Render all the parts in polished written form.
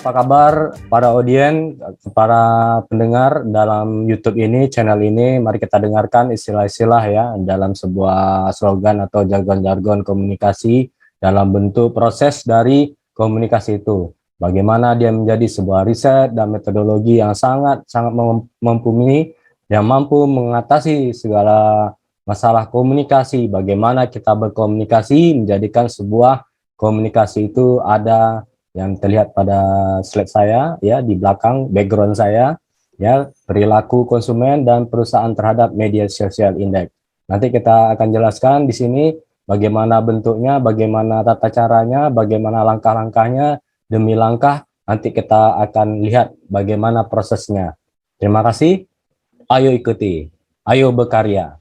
Apa kabar para audiens, para pendengar dalam YouTube ini, channel ini? Mari kita dengarkan istilah-istilah ya dalam sebuah slogan atau jargon-jargon komunikasi dalam bentuk proses dari komunikasi itu. Bagaimana dia menjadi sebuah riset dan metodologi yang sangat mumpuni yang mampu mengatasi segala masalah komunikasi. Bagaimana kita berkomunikasi menjadikan sebuah komunikasi itu ada yang terlihat pada slide saya ya di belakang background saya ya, perilaku konsumen dan perusahaan terhadap media sosial index. Nanti kita akan jelaskan di sini bagaimana bentuknya, bagaimana tata caranya, bagaimana langkah-langkahnya demi langkah. Nanti kita akan lihat bagaimana prosesnya. Terima kasih. Ayo ikuti. Ayo berkarya.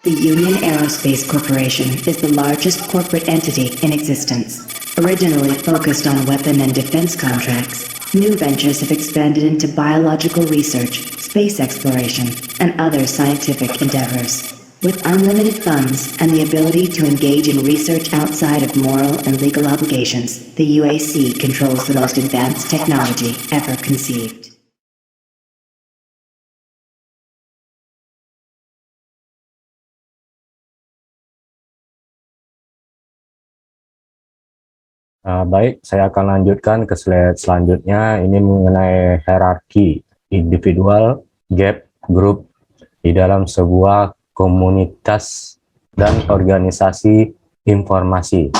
The Union Aerospace Corporation is the largest corporate entity in existence. Originally focused on weapon and defense contracts, new ventures have expanded into biological research, space exploration, and other scientific endeavors. With unlimited funds and the ability to engage in research outside of moral and legal obligations, the UAC controls the most advanced technology ever conceived. Baik, saya akan lanjutkan ke slide selanjutnya. Ini mengenai hierarki individual, gap, group di dalam sebuah komunitas dan organisasi informasi.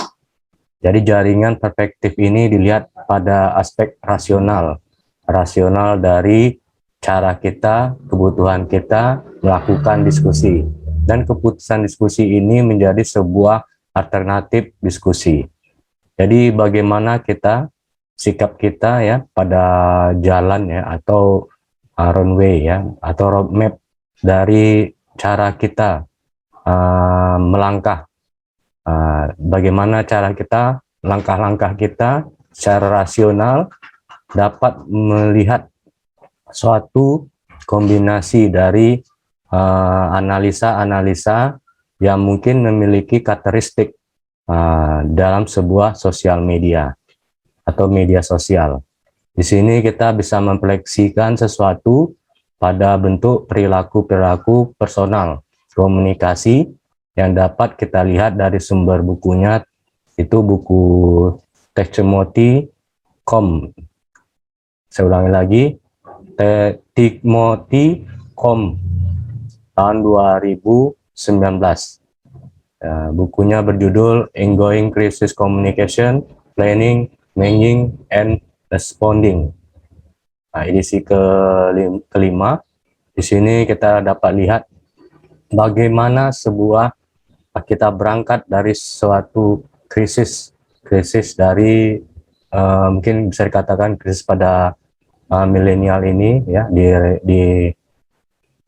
Jadi jaringan perspektif ini dilihat pada aspek rasional. Rasional dari cara kita, kebutuhan kita melakukan diskusi. Dan keputusan diskusi ini menjadi sebuah alternatif diskusi. Jadi bagaimana kita, sikap kita ya pada jalan ya atau runway ya atau roadmap dari cara kita melangkah, bagaimana cara kita, langkah-langkah kita secara rasional dapat melihat suatu kombinasi dari analisa-analisa yang mungkin memiliki karakteristik dalam sebuah sosial media atau media sosial. Di sini kita bisa mempleksikan sesuatu pada bentuk perilaku-perilaku personal, komunikasi yang dapat kita lihat dari sumber bukunya, itu buku Timothy Com. Saya ulangi lagi, Timothy Com tahun 2019. Bukunya berjudul Ongoing Crisis Communication, Planning, Managing, and Responding. Edisi kelima. Di sini kita dapat lihat bagaimana kita berangkat dari suatu krisis dari mungkin bisa dikatakan krisis pada milenial ini ya, di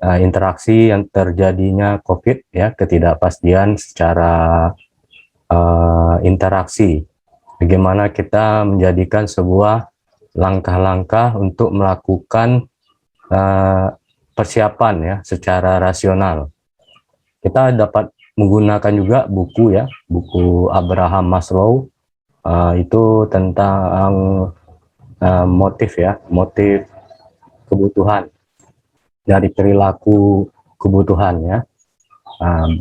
interaksi yang terjadinya COVID ya, ketidakpastian secara interaksi. Bagaimana kita menjadikan sebuah langkah-langkah untuk melakukan persiapan ya secara rasional. Kita dapat menggunakan juga buku ya, buku Abraham Maslow, itu tentang motif kebutuhan dari perilaku kebutuhan ya.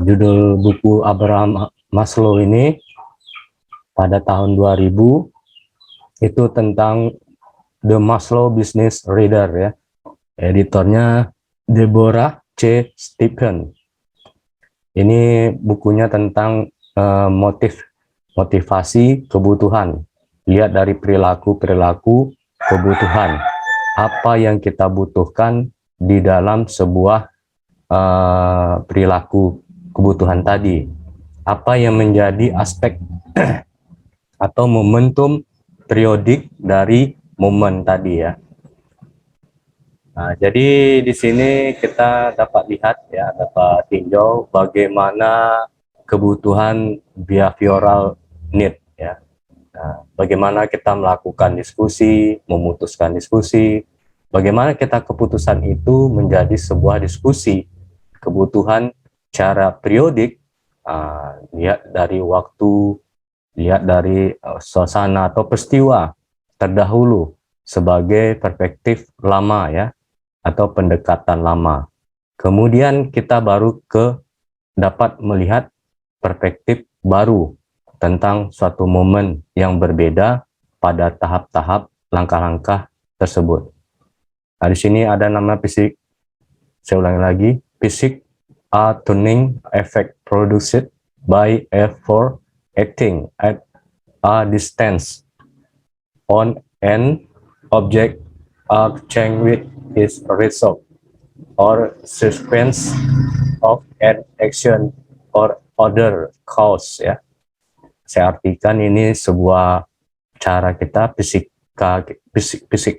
Judul buku Abraham Maslow ini pada tahun 2000 itu tentang The Maslow Business Reader ya. Editornya Deborah C. Stephen. Ini bukunya tentang motivasi kebutuhan. Lihat dari perilaku kebutuhan. Apa yang kita butuhkan di dalam sebuah perilaku kebutuhan tadi, apa yang menjadi aspek atau momentum periodik dari momen tadi ya. Jadi di sini kita dapat lihat ya, dapat tinjau bagaimana kebutuhan behavioral need ya. Bagaimana kita melakukan diskusi, memutuskan diskusi. Bagaimana kita keputusan itu menjadi sebuah diskusi, kebutuhan cara periodik, lihat dari waktu, lihat dari suasana atau peristiwa terdahulu, sebagai perspektif lama ya, atau pendekatan lama. Kemudian kita baru dapat melihat perspektif baru tentang suatu momen yang berbeda pada tahap-tahap langkah-langkah tersebut. Nah, di sini ada nama fisik, saya ulangi lagi, fisik a tuning effect produced by a force acting at a distance on an object are changed with its result or sequence of an action or other cause ya. Saya artikan ini sebuah cara kita fisik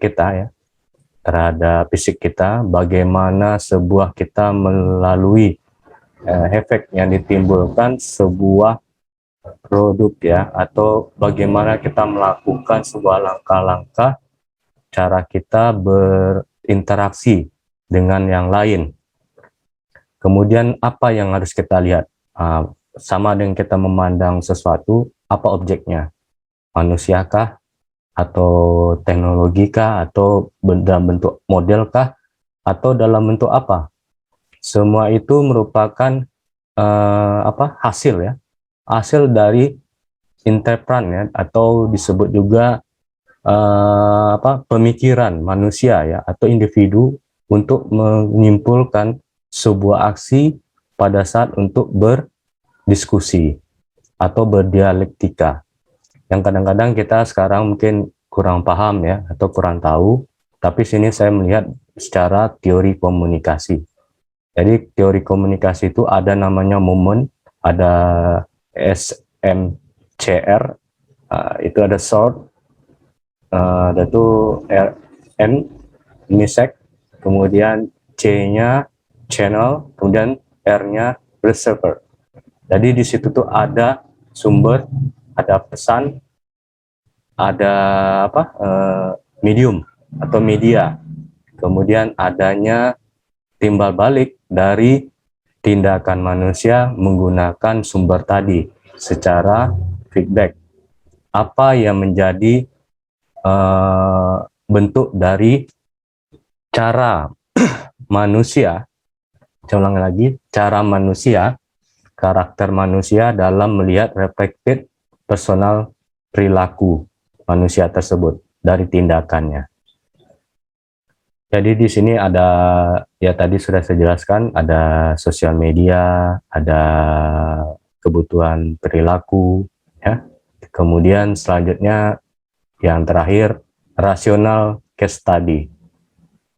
kita ya, terhadap fisik kita, bagaimana sebuah kita melalui efek yang ditimbulkan sebuah produk ya, atau bagaimana kita melakukan sebuah langkah-langkah cara kita berinteraksi dengan yang lain. Kemudian apa yang harus kita lihat? Sama dengan kita memandang sesuatu, apa objeknya? Manusiakah? Atau teknologikah? Atau dalam bentuk modelkah? Atau dalam bentuk apa? Semua itu merupakan hasil ya, hasil dari interpret ya, atau disebut juga pemikiran manusia ya, atau individu untuk menyimpulkan sebuah aksi pada saat untuk berdiskusi atau berdialektika, yang kadang-kadang kita sekarang mungkin kurang paham ya, atau kurang tahu, tapi sini saya melihat secara teori komunikasi. Jadi teori komunikasi itu ada namanya momen, ada SMCR, itu ada short, ada tuh N, misek, kemudian C-nya channel, kemudian R-nya receiver. Jadi di situ tuh ada sumber, ada pesan, ada medium atau media, kemudian adanya timbal balik dari tindakan manusia menggunakan sumber tadi secara feedback. Apa yang menjadi bentuk dari cara manusia, saya ulangi lagi, cara manusia, karakter manusia dalam melihat reflected personal perilaku manusia tersebut dari tindakannya. Jadi di sini ada, ya tadi sudah saya jelaskan, ada sosial media, ada kebutuhan perilaku, ya. Kemudian selanjutnya yang terakhir, rasional case study.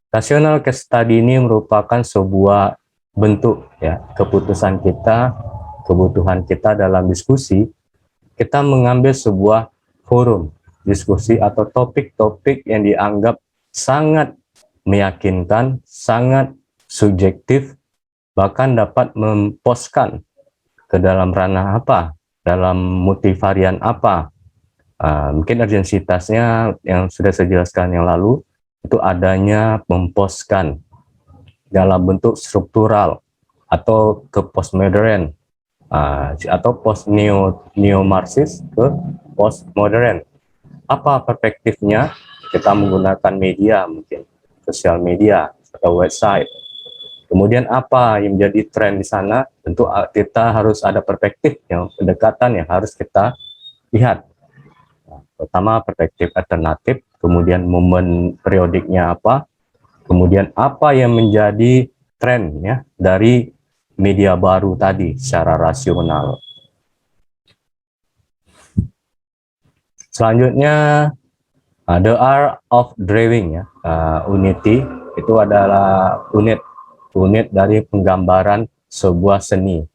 Rasional case study ini merupakan sebuah bentuk ya, keputusan kita, kebutuhan kita dalam diskusi. Kita mengambil sebuah forum diskusi atau topik-topik yang dianggap sangat meyakinkan, sangat subjektif, bahkan dapat memposkan ke dalam ranah apa, dalam multivarian apa. Mungkin urgensitasnya yang sudah saya jelaskan yang lalu, itu adanya memposkan dalam bentuk struktural atau ke postmodern, atau post neo-marxis ke postmodern. Apa perspektifnya? Kita menggunakan media, mungkin sosial media atau website. Kemudian apa yang menjadi tren di sana? Tentu kita harus ada perspektif yang pendekatan yang harus kita lihat. Pertama perspektif alternatif, kemudian momen periodiknya apa, kemudian apa yang menjadi tren ya dari media baru tadi secara rasional. Selanjutnya the art of drawing ya, unity itu adalah unit dari penggambaran sebuah seni,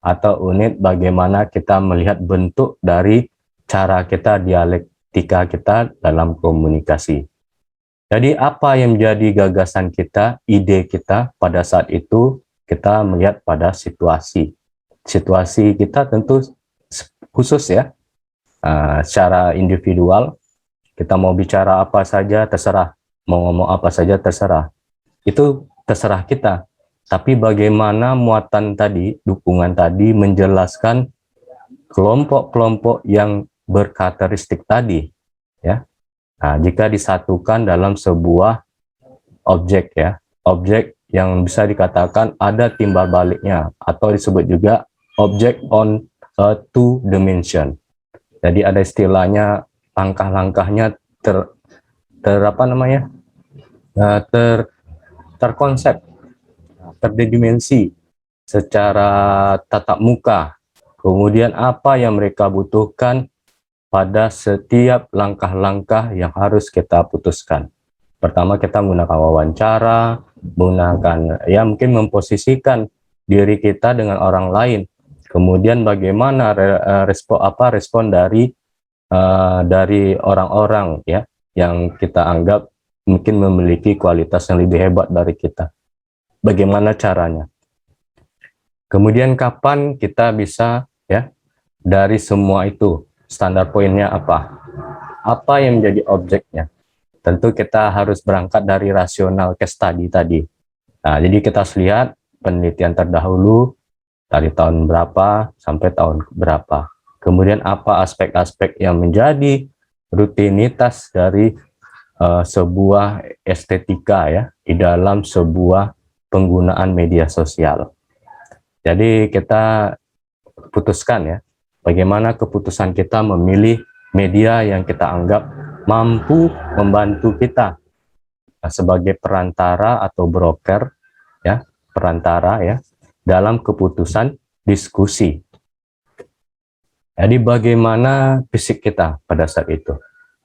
atau unit bagaimana kita melihat bentuk dari cara kita, dialektika kita dalam komunikasi. Jadi apa yang menjadi gagasan kita, ide kita pada saat itu, kita melihat pada situasi. Situasi kita tentu khusus ya, secara individual, kita mau bicara apa saja terserah, mau ngomong apa saja terserah, itu terserah kita. Tapi bagaimana muatan tadi, dukungan tadi menjelaskan kelompok-kelompok yang berkarakteristik tadi, ya. Nah, jika disatukan dalam sebuah objek ya, objek yang bisa dikatakan ada timbal baliknya atau disebut juga object on a two dimension. Jadi ada istilahnya langkah-langkahnya apa namanya? Terkonsep, terdimensi secara tatap muka. Kemudian apa yang mereka butuhkan pada setiap langkah-langkah yang harus kita putuskan. Pertama kita menggunakan wawancara, menggunakan ya mungkin memposisikan diri kita dengan orang lain. Kemudian bagaimana respon dari orang-orang ya yang kita anggap mungkin memiliki kualitas yang lebih hebat dari kita. Bagaimana caranya? Kemudian kapan kita bisa ya dari semua itu standar poinnya apa? Apa yang menjadi objeknya? Tentu kita harus berangkat dari rasional case study tadi. Nah, jadi kita harus lihat penelitian terdahulu dari tahun berapa sampai tahun berapa. Kemudian apa aspek-aspek yang menjadi rutinitas dari sebuah estetika ya di dalam sebuah penggunaan media sosial. Jadi kita putuskan ya, bagaimana keputusan kita memilih media yang kita anggap mampu membantu kita sebagai perantara atau broker ya, perantara ya dalam keputusan diskusi. Jadi bagaimana fisik kita pada saat itu?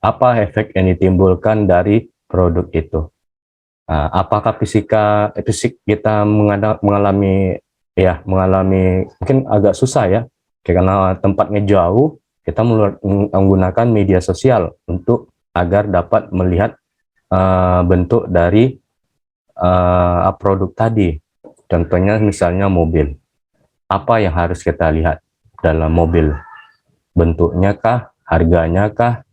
Apa efek yang ditimbulkan dari produk itu? Apakah fisik kita mengalami mungkin agak susah ya, karena tempatnya jauh, kita menggunakan media sosial untuk agar dapat melihat bentuk dari produk tadi. Contohnya misalnya mobil. Apa yang harus kita lihat dalam mobil? Bentuknya kah, harganya kah,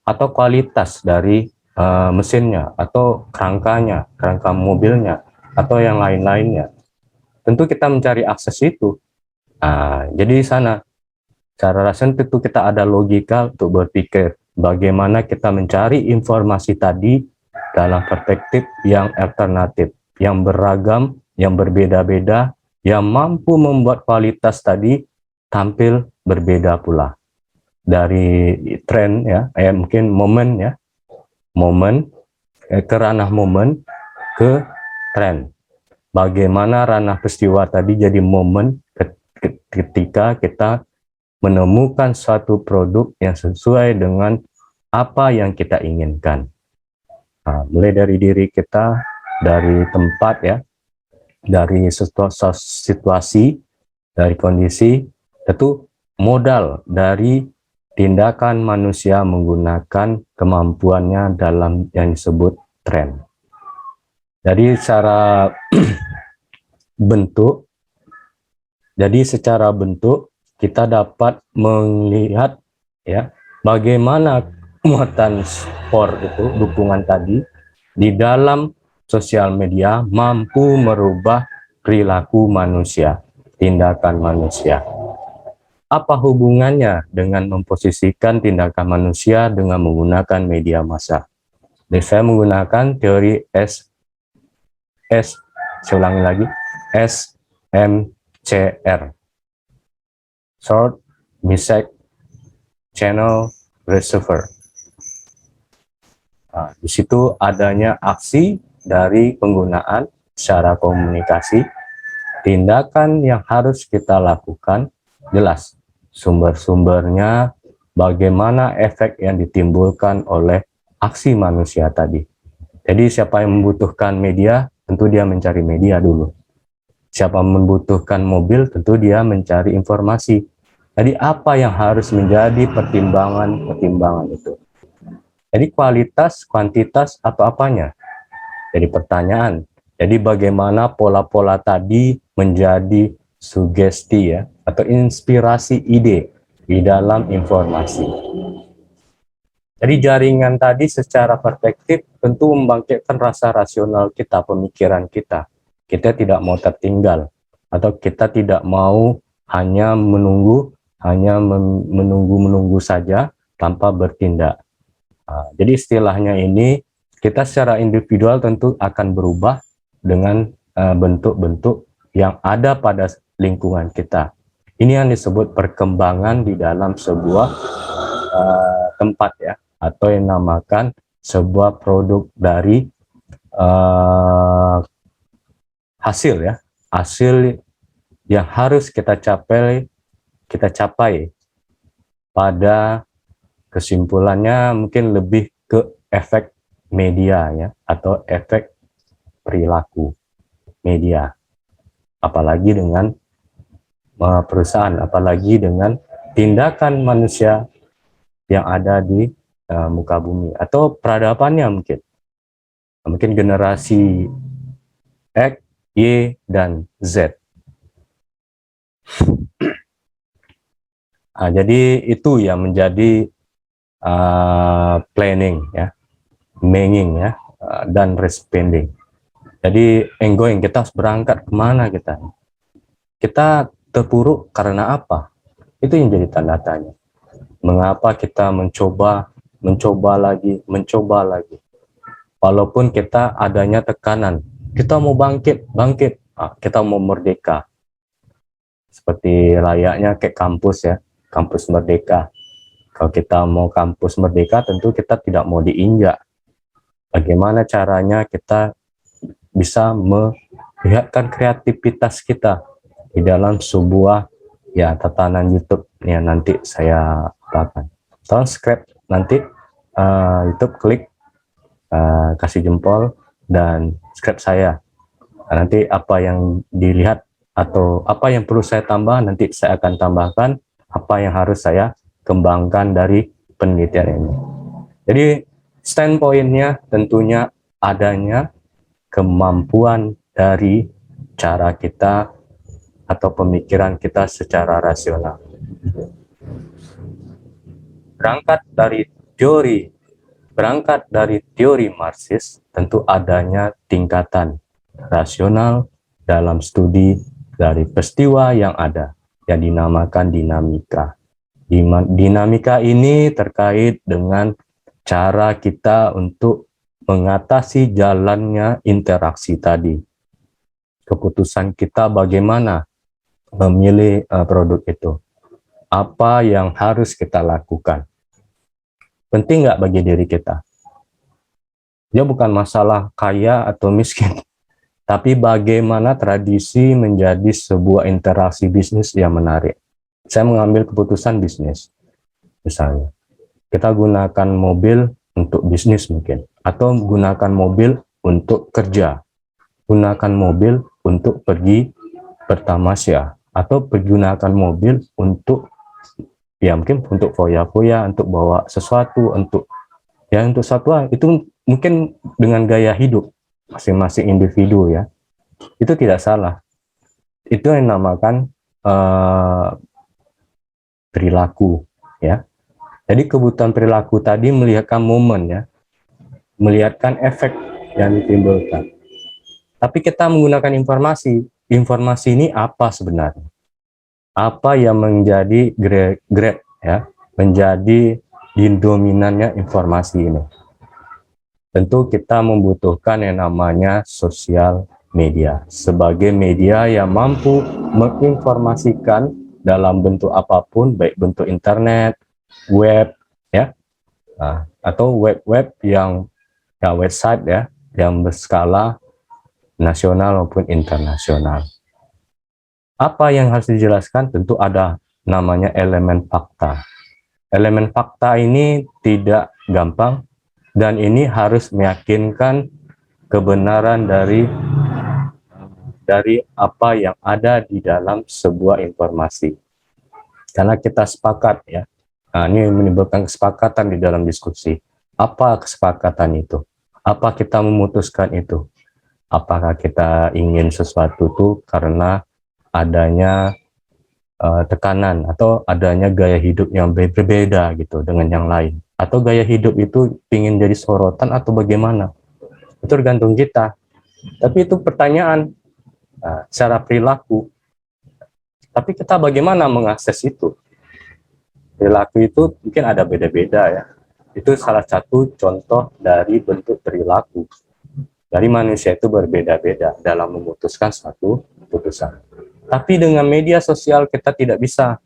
atau kualitas dari mesinnya, atau kerangkanya, kerangka mobilnya, atau yang lain-lainnya. Tentu kita mencari akses itu. Jadi di sana, secara rasional tentu kita ada logika untuk berpikir bagaimana kita mencari informasi tadi dalam perspektif yang alternatif, yang beragam, yang berbeda-beda, yang mampu membuat kualitas tadi tampil berbeda pula. Dari tren ya, mungkin momen ya, ke ranah momen ke tren. Bagaimana ranah peristiwa tadi jadi momen ketika kita menemukan suatu produk yang sesuai dengan apa yang kita inginkan. Mulai dari diri kita, dari tempat ya, dari situasi, dari kondisi, tentu modal dari tindakan manusia menggunakan kemampuannya dalam yang disebut tren. Jadi secara bentuk, kita dapat melihat ya bagaimana muatan sport itu, dukungan tadi di dalam sosial media mampu merubah perilaku manusia, tindakan manusia. Apa hubungannya dengan memposisikan tindakan manusia dengan menggunakan media massa? Jadi saya menggunakan teori saya ulangi lagi, SMCR, Short Message Channel Receiver. Di situ adanya aksi dari penggunaan secara komunikasi, tindakan yang harus kita lakukan, jelas sumber-sumbernya, bagaimana efek yang ditimbulkan oleh aksi manusia tadi. Jadi siapa yang membutuhkan media, tentu dia mencari media dulu. Siapa membutuhkan mobil, tentu dia mencari informasi. Jadi apa yang harus menjadi pertimbangan itu? Jadi kualitas, kuantitas, atau apanya? Jadi pertanyaan. Jadi bagaimana pola-pola tadi menjadi sugesti ya, atau inspirasi ide di dalam informasi. Jadi jaringan tadi secara perspektif tentu membangkitkan rasa rasional kita, pemikiran kita. Kita tidak mau tertinggal, atau kita tidak mau hanya menunggu saja tanpa bertindak. Jadi istilahnya ini kita secara individual tentu akan berubah dengan bentuk-bentuk yang ada pada lingkungan kita. Ini yang disebut perkembangan di dalam sebuah tempat ya, atau yang namakan sebuah produk dari hasil ya, hasil yang harus kita capai pada kesimpulannya mungkin lebih ke efek media ya, atau efek perilaku media, apalagi dengan perusahaan, apalagi dengan tindakan manusia yang ada di muka bumi atau peradabannya, mungkin generasi X, Y, dan Z. Jadi itu yang menjadi planning ya, manging ya, dan respending. Jadi ongoing, kita harus berangkat kemana kita terpuruk karena apa, itu yang jadi tanda tanya. Mengapa kita mencoba lagi, walaupun kita adanya tekanan, kita mau bangkit, kita mau merdeka, seperti layaknya kayak kampus ya, kampus merdeka. Kalau kita mau kampus merdeka, tentu kita tidak mau diinjak. Bagaimana caranya kita bisa melihatkan kreativitas kita di dalam sebuah ya tatanan YouTube yang nanti saya akan subscribe nanti YouTube, klik kasih jempol dan subscribe saya. Nanti apa yang dilihat atau apa yang perlu saya tambah, nanti saya akan tambahkan apa yang harus saya kembangkan dari penelitian ini. Jadi standpointnya tentunya adanya kemampuan dari cara kita atau pemikiran kita secara rasional. Berangkat dari teori Marxis, tentu adanya tingkatan rasional dalam studi dari peristiwa yang ada, yang dinamakan dinamika. Dinamika ini terkait dengan cara kita untuk mengatasi jalannya interaksi tadi. Keputusan kita bagaimana memilih produk itu. Apa yang harus kita lakukan. Penting nggak bagi diri kita? Dia bukan masalah kaya atau miskin, tapi bagaimana tradisi menjadi sebuah interaksi bisnis yang menarik. Saya mengambil keputusan bisnis, misalnya kita gunakan mobil untuk bisnis mungkin, atau gunakan mobil untuk kerja, gunakan mobil untuk pergi bertamasya, atau gunakan mobil untuk ya mungkin untuk foya-foya, untuk bawa sesuatu, untuk satu hal. Itu mungkin dengan gaya hidup masing-masing individu ya, itu tidak salah. Itu yang dinamakan perilaku ya. Jadi kebutuhan perilaku tadi melihatkan momen ya, melihatkan efek yang ditimbulkan. Tapi kita menggunakan informasi ini apa sebenarnya? Apa yang menjadi grade ya, menjadi dominannya informasi ini? Tentu kita membutuhkan yang namanya sosial media sebagai media yang mampu menginformasikan dalam bentuk apapun, baik bentuk internet, web ya, atau web yang website ya, yang berskala nasional maupun internasional. Apa yang harus dijelaskan? Tentu ada namanya elemen fakta. Elemen fakta ini tidak gampang, dan ini harus meyakinkan kebenaran dari apa yang ada di dalam sebuah informasi. Karena kita sepakat ya, ini menimbulkan kesepakatan di dalam diskusi. Apa kesepakatan itu? Apa kita memutuskan itu? Apakah kita ingin sesuatu itu karena adanya tekanan atau adanya gaya hidup yang berbeda gitu dengan yang lain, atau gaya hidup itu ingin jadi sorotan atau bagaimana? Itu tergantung kita. Tapi itu pertanyaan secara perilaku. Tapi kita bagaimana mengakses itu? Perilaku itu mungkin ada beda-beda ya. Itu salah satu contoh dari bentuk perilaku. Dari manusia itu berbeda-beda dalam memutuskan suatu keputusan. Tapi dengan media sosial kita tidak bisa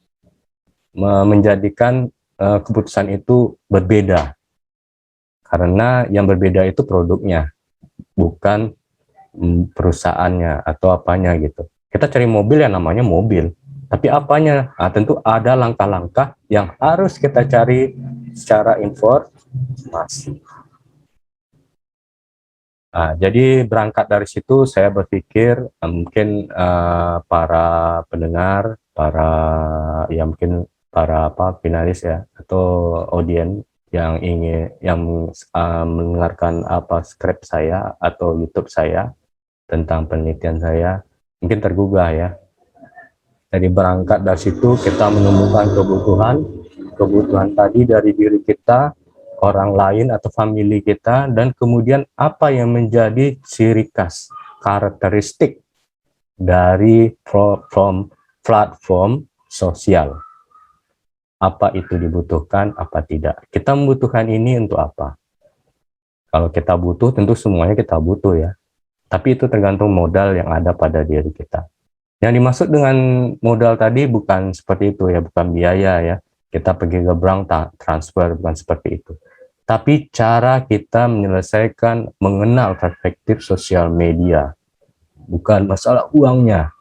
menjadikan keputusan itu berbeda. Karena yang berbeda itu produknya, bukan perusahaannya atau apanya gitu. Kita cari mobil yang namanya mobil. Tapi apanya? Nah, tentu ada langkah-langkah yang harus kita cari secara informasi. Nah, jadi berangkat dari situ saya berpikir mungkin para pendengar, mungkin para finalis ya atau audiens yang ingin mendengarkan skrip saya atau YouTube saya tentang penelitian saya mungkin tergugah ya. Jadi berangkat dari situ kita menemukan kebutuhan tadi dari diri kita, orang lain atau famili kita, dan kemudian apa yang menjadi ciri khas, karakteristik dari platform sosial. Apa itu dibutuhkan, apa tidak. Kita membutuhkan ini untuk apa? Kalau kita butuh, tentu semuanya kita butuh ya. Tapi itu tergantung modal yang ada pada diri kita. Yang dimaksud dengan modal tadi bukan seperti itu ya, bukan biaya ya. Kita pergi ke bank transfer, bukan seperti itu. Tapi cara kita menyelesaikan, mengenal perspektif sosial media. Bukan masalah uangnya.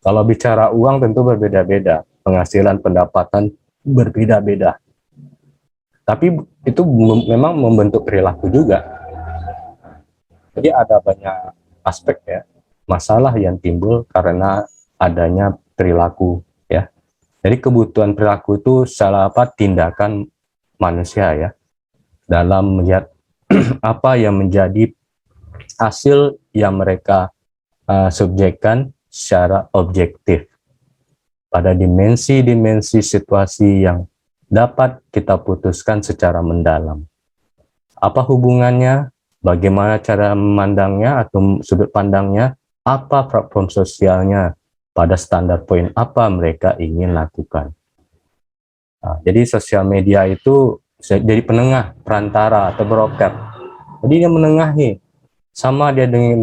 Kalau bicara uang tentu berbeda-beda. Penghasilan, pendapatan berbeda-beda. Tapi itu memang membentuk perilaku juga. Jadi ada banyak aspek ya. Masalah yang timbul karena adanya perilaku ya. Jadi kebutuhan perilaku itu salah tindakan manusia ya dalam melihat apa yang menjadi hasil yang mereka subjekkan secara objektif pada dimensi-dimensi situasi yang dapat kita putuskan secara mendalam. Apa hubungannya? Bagaimana cara memandangnya atau sudut pandangnya? Apa platform sosialnya, pada standar poin apa mereka ingin lakukan. Nah, jadi sosial media itu jadi penengah, perantara atau broker. Jadi dia menengahi, sama dia dengan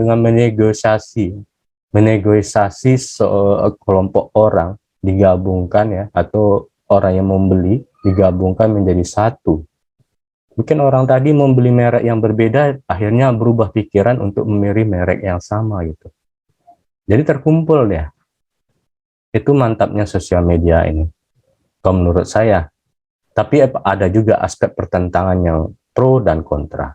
menegosiasi kelompok orang digabungkan ya, atau orang yang membeli digabungkan menjadi satu. Mungkin orang tadi membeli merek yang berbeda, akhirnya berubah pikiran untuk memilih merek yang sama gitu. Jadi terkumpul ya. Itu mantapnya sosial media ini. Kalau menurut saya. Tapi ada juga aspek pertentangan yang pro dan kontra.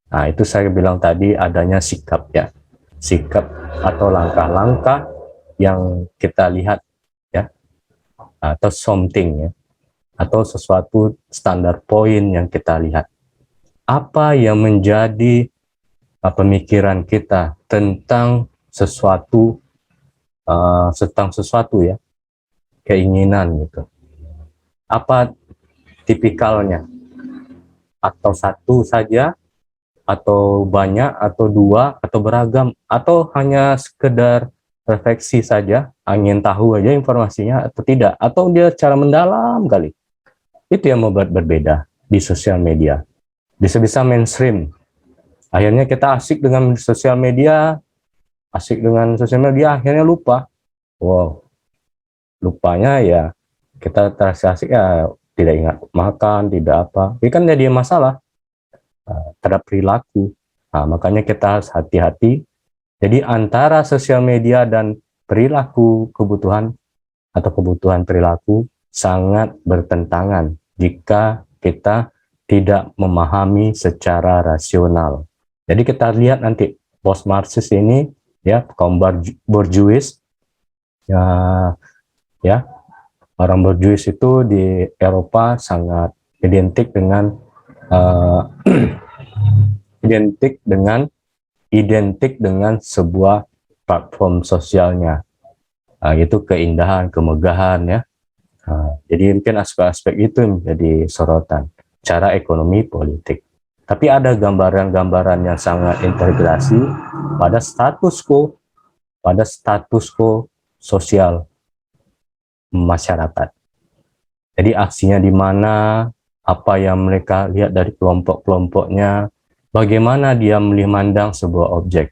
Nah, itu saya bilang tadi adanya sikap ya. Sikap atau langkah-langkah yang kita lihat ya. Atau something ya. Atau sesuatu standar poin yang kita lihat. Apa yang menjadi pemikiran kita tentang sesuatu ya, keinginan gitu. Apa tipikalnya? Atau satu saja, atau banyak, atau dua, atau beragam, atau hanya sekedar refleksi saja, ingin tahu aja informasinya atau tidak, atau dia cara mendalam kali. Itu yang membuat berbeda di sosial media. Bisa-bisa mainstream. Akhirnya kita asik dengan sosial media, akhirnya lupa. Wow, lupanya ya kita terasa asik ya, tidak ingat makan, tidak apa. Ini kan jadi masalah terhadap perilaku. Nah, makanya kita harus hati-hati. Jadi antara sosial media dan perilaku kebutuhan atau kebutuhan perilaku sangat bertentangan jika kita tidak memahami secara rasional. Jadi kita lihat nanti post-Marxis ini ya, kaum borjuis ya, orang borjuis itu di Eropa sangat identik dengan identik dengan sebuah platform sosialnya, itu keindahan, kemegahan ya. Jadi mungkin aspek-aspek itu menjadi sorotan cara ekonomi politik. Tapi ada gambaran-gambaran yang sangat integrasi pada status quo sosial masyarakat. Jadi aksinya di mana, apa yang mereka lihat dari kelompok-kelompoknya, bagaimana dia memandang sebuah objek,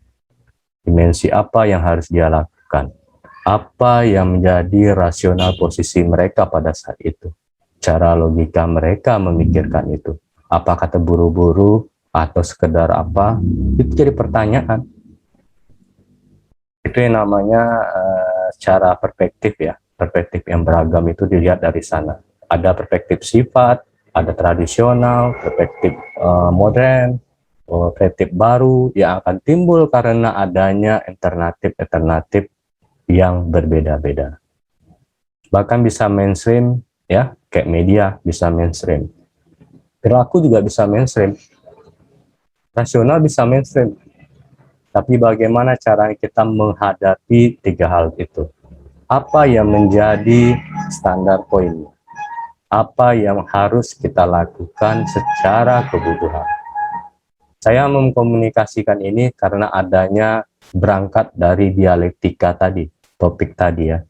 dimensi apa yang harus dia lakukan, apa yang menjadi rasional posisi mereka pada saat itu, cara logika mereka memikirkan itu, apakah terburu-buru atau sekedar apa, itu jadi pertanyaan. Itu yang namanya cara perspektif ya, perspektif yang beragam itu dilihat dari sana. Ada perspektif sifat, ada tradisional, perspektif modern, perspektif baru yang akan timbul karena adanya alternatif-alternatif yang berbeda-beda. Bahkan bisa mainstream ya, kayak media bisa mainstream. Perilaku juga bisa mainstream. Rasional bisa mainstream. Tapi bagaimana cara kita menghadapi tiga hal itu? Apa yang menjadi standar poin? Apa yang harus kita lakukan secara kebutuhan? Saya mengkomunikasikan ini karena adanya berangkat dari dialektika tadi, topik tadi ya.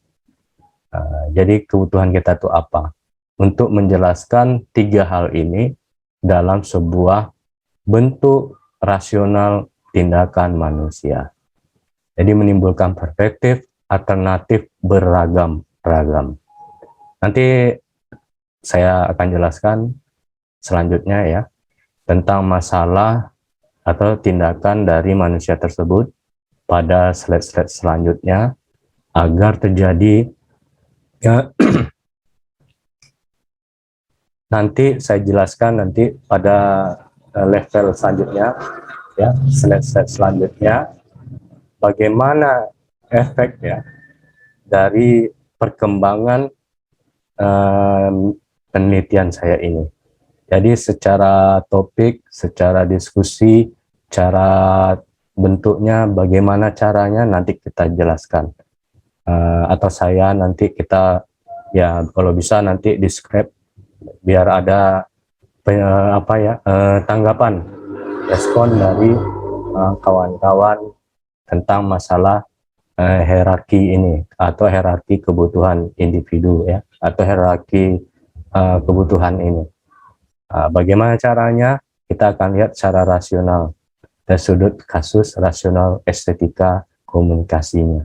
Jadi kebutuhan kita itu apa? Untuk menjelaskan tiga hal ini dalam sebuah bentuk rasional tindakan manusia. Jadi menimbulkan perspektif alternatif beragam-ragam. Nanti saya akan jelaskan selanjutnya ya tentang masalah atau tindakan dari manusia tersebut pada slide-slide selanjutnya agar terjadi ya, nanti saya jelaskan nanti pada level selanjutnya ya, slide-slide selanjutnya bagaimana efek ya dari perkembangan penelitian saya ini. Jadi secara topik, secara diskusi, cara bentuknya, bagaimana caranya nanti kita jelaskan. Atau saya nanti kita ya kalau bisa nanti describe biar ada tanggapan respon dari kawan-kawan tentang masalah hierarki ini atau hierarki kebutuhan individu ya atau hierarki kebutuhan ini. Bagaimana caranya? Kita akan lihat secara rasional dari sudut kasus rasional estetika komunikasinya.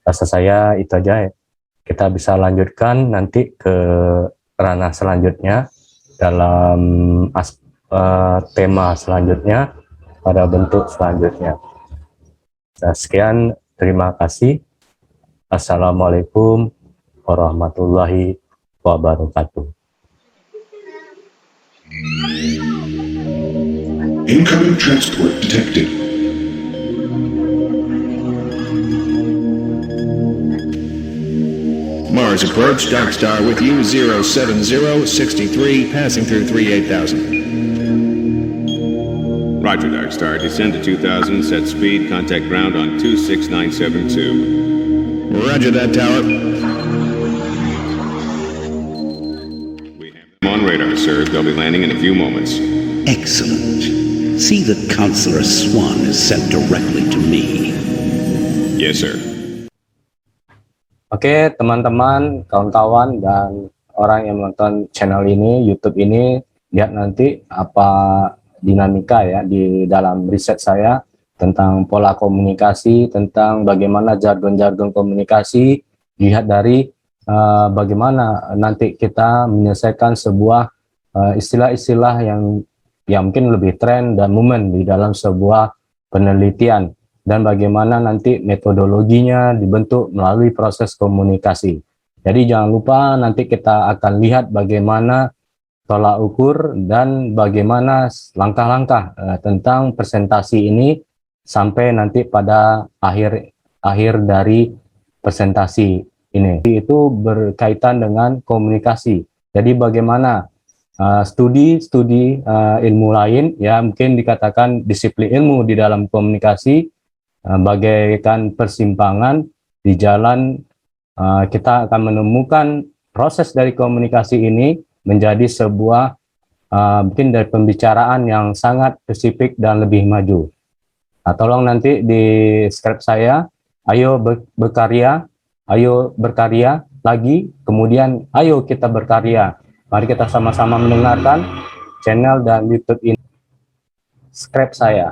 Rasa saya itu aja ya. Kita bisa lanjutkan nanti ke ranah selanjutnya dalam tema selanjutnya pada bentuk selanjutnya. Nah, sekian, terima kasih. Assalamualaikum warahmatullahi wabarakatuh. Incoming transport detected. Mars approach, Dark Star with you, 07063, passing through 38,000. Roger, Dark Star. Descend to 2000, set speed, contact ground on 26972. Roger that, tower. We have them on radar, sir. They'll be landing in a few moments. Excellent. See that Counselor Swan is sent directly to me. Yes, sir. Oke, teman-teman, kawan-kawan, dan orang yang menonton channel ini, YouTube ini, lihat nanti apa dinamika ya di dalam riset saya tentang pola komunikasi, tentang bagaimana jargon-jargon komunikasi, lihat dari bagaimana nanti kita menyelesaikan sebuah istilah-istilah yang mungkin lebih tren dan momen di dalam sebuah penelitian, dan bagaimana nanti metodologinya dibentuk melalui proses komunikasi. Jadi jangan lupa nanti kita akan lihat bagaimana tolak ukur dan bagaimana langkah-langkah tentang presentasi ini sampai nanti pada akhir dari presentasi ini. Itu berkaitan dengan komunikasi. Jadi bagaimana studi ilmu lain ya mungkin dikatakan disiplin ilmu di dalam komunikasi bagaikan persimpangan di jalan kita akan menemukan proses dari komunikasi ini menjadi sebuah mungkin dari pembicaraan yang sangat spesifik dan lebih maju. Tolong nanti di script saya, ayo berkarya lagi, kemudian ayo kita berkarya. Mari kita sama-sama mendengarkan channel dan YouTube ini. Subscribe saya.